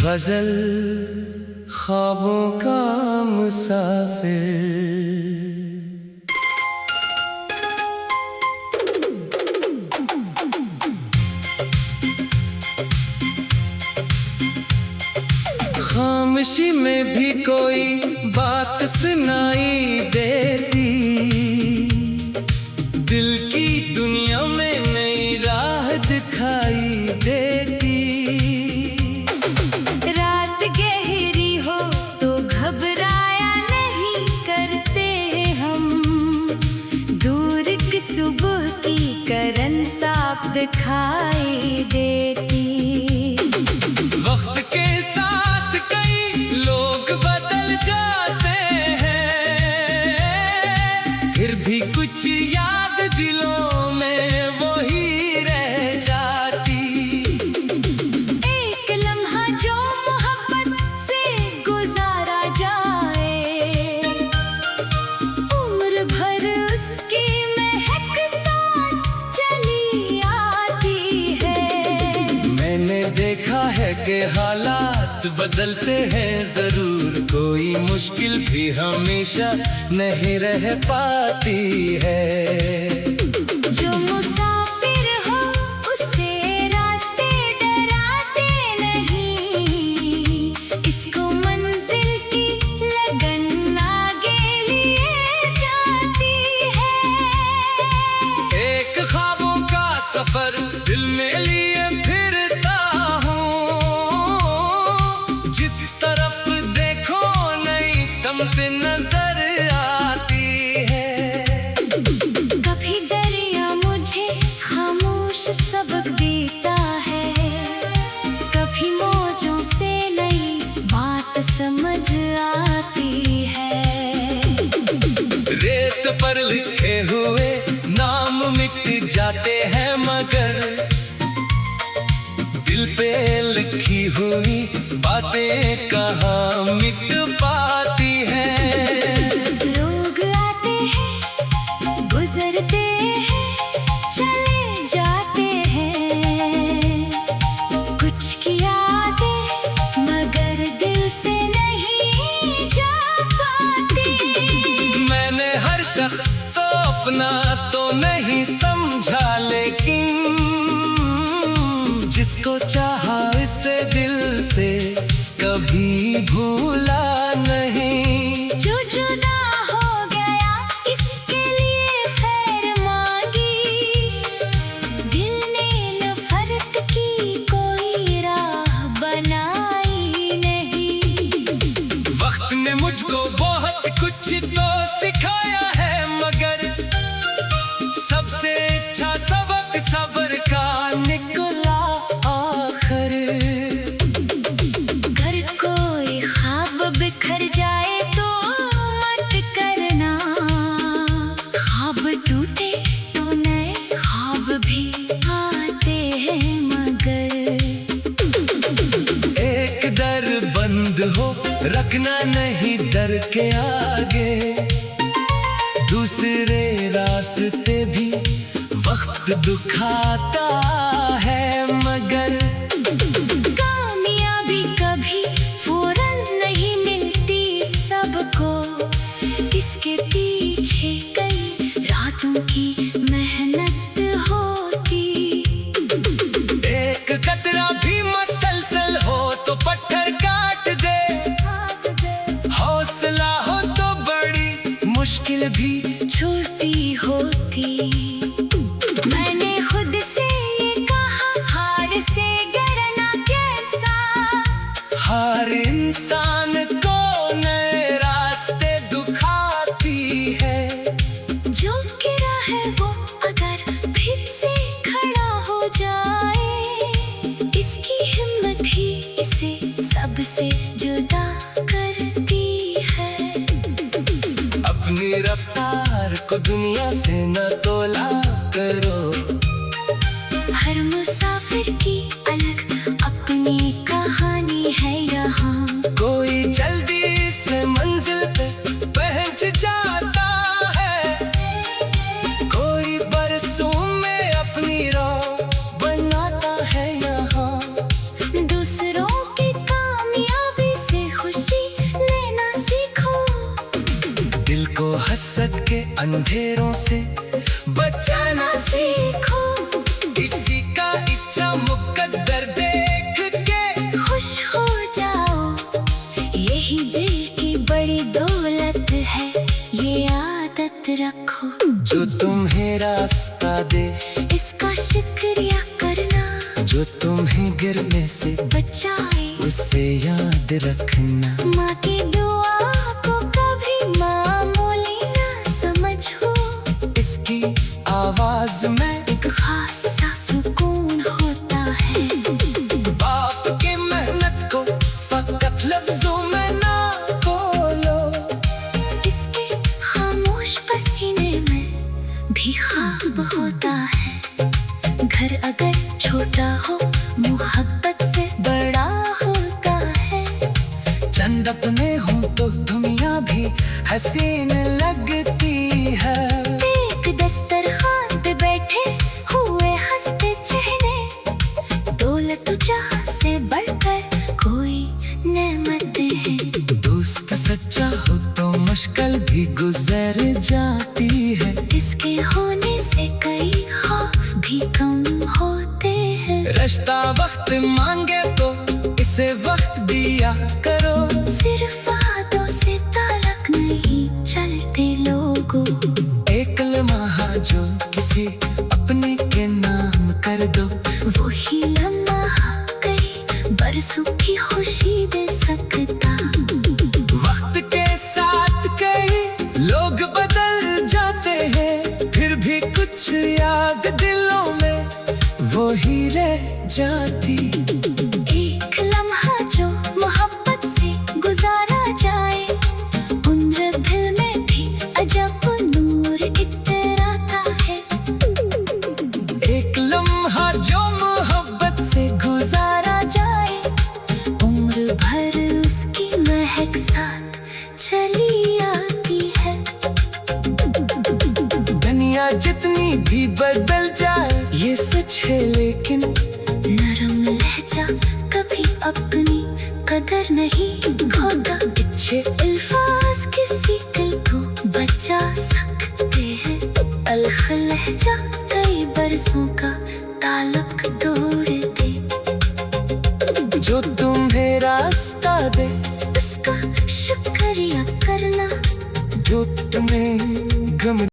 गजल ख्वाबों का मुसाफिर। खामोशी में भी कोई बात सुनाई देती, दिल की दुनिया में नई राह दिखाई देती। रात गहरी हो तो घबराया नहीं करते हम, दूर की सुबह की करन साफ दिखाई देती। वक्त के साथ कई लोग बदल जाते हैं, फिर भी कुछ याद दिलों में वही रह जाती। एक लम्हा जो मोहब्बत से गुजारा जाए, उम्र भर उसकी महक साथ चली आती है। मैंने देखा है कि हालात बदलते हैं जरूर, कोई मुश्किल भी हमेशा नहीं रह पाती है। जो मुसाफिर हो उसे रास्ते डराते नहीं, इसको मंजिल की लगन आगे लिए जाती है। एक ख्वाबों का सफर दिल में लिए फिरता हूँ, जिस तरफ देखो नई समत नजर आती है। कभी दरिया मुझे खामोश सबक देता है, कभी मौजों से नई बात समझ आती है। रेत पर लिखे हुए नाम मिट जाते हैं, मगर दिल पे लिखी हुई बातें कहाँ मिट पाती हैं। लोग आते हैं गुजरते हैं चले जाते हैं, कुछ की यादें मगर दिल से नहीं जा पाती। मैंने हर शख्स को अपना तो नहीं समझा, लेकिन जिसको चाहा इसे दिल से कभी भूला नहीं। जो जुदा हो गया इसके लिए खैर मांगी, दिल ने नफरत की कोई राह बनाई नहीं। वक्त ने मुझको बहुत कुछ तो सिखाया है, मगर सबसे अच्छा सबक सब्र का निकला आखिर। अगर कोई ख्वाब बिखर जाए तो मत करना, ख्वाब टूटे तो नए ख्वाब भी आते हैं मगर। एक दर बंद हो रखना नहीं दर के आगे, दूसरे रास्ते भी वक्त दुखाता है मगर। कामयाबी कभी फौरन नहीं मिलती सबको, इसके पीछे कई रातों की मेहनत होती। एक कतरा भी मसलसल हो तो पत्थर काट दे, हौसला हो तो बड़ी मुश्किल भी छोटी होती। मैंने खुद से ये कहा, हार से डरना कैसा, हर इंसान को नए रास्ते दुखाती है। जो गिरा है वो अगर फिर से खड़ा हो जाए, इसकी हिम्मत ही इसे सबसे जुदा करती है। अपनी रफ्तार को दुनिया से न तोला करो, हर मुसाफिर की अलग अपनी कहानी है यहाँ। कोई जल्दी से मंजिल पे पहुंच जाता है, कोई बरसों में अपनी राह बनाता है यहाँ। दूसरों के काम अंधेरों से बचाना सीखो। किसी का इच्छा मुकद्दर देख के खुश हो जाओ, यही दिल की बड़ी दौलत है, ये आदत रखो। जो तुम्हें रास्ता दे इसका शुक्रिया करना, जो तुम्हें गिरने से बचाए उसे याद रखना। माँ की दुआ को कभी मामूली ना समझो, इसकी आवाज में एक खास सा सुकून होता है। बाप की मेहनत को फकत लफ्जों में ना बोलो, इसके खामोश पसीने में भी ख्वाब होता है। घर अगर छोटा हो मोहब्बत से बड़ा होता है। चंद अपने हो तो दुनिया भी हसीन लगती है। एक दस्तरखान पे बैठे हुए हंसते चेहरे, दौलत जहाँ से बढ़कर कोई नेमत है। दोस्त सच्चा हो तो मुश्किल भी गुजर जाती है। इसके होने से कई खौफ भी कम होते हैं। रिश्ता वक्त मांगे तो इसे वक्त दिया करो। सिर्फ वादों से ताल्लुक नहीं चलते लोगों, एक लम्हा जो किसी अपने के नाम कर दो, वही लम्हा कई बरसों की खुशी दे सकता। वक्त के साथ कई लोग बदल जाते हैं, फिर भी कुछ याद दिलों में वो ही रह जाती। एक लम्हा जो मोहब्बत से गुजारा जाए, उम्र दिल में भी अजब नूर इतराता है। एक लम्हा जो मोहब्बत से गुजारा जाए, उम्र भर उसकी महक साथ चली आती है। दुनिया जितनी भी बदल जाए ये सच है, लेकिन नरम लहजा कभी अपनी कदर नहीं खोता। अच्छे अल्फाज किसी दिल को बचा सकते हैं। अलख लहजा कई बरसों का ताल्लुक तोड़ दे। जो तुम्हें रास्ता दे इसका शुक्रिया करना, जो तुम्हें गम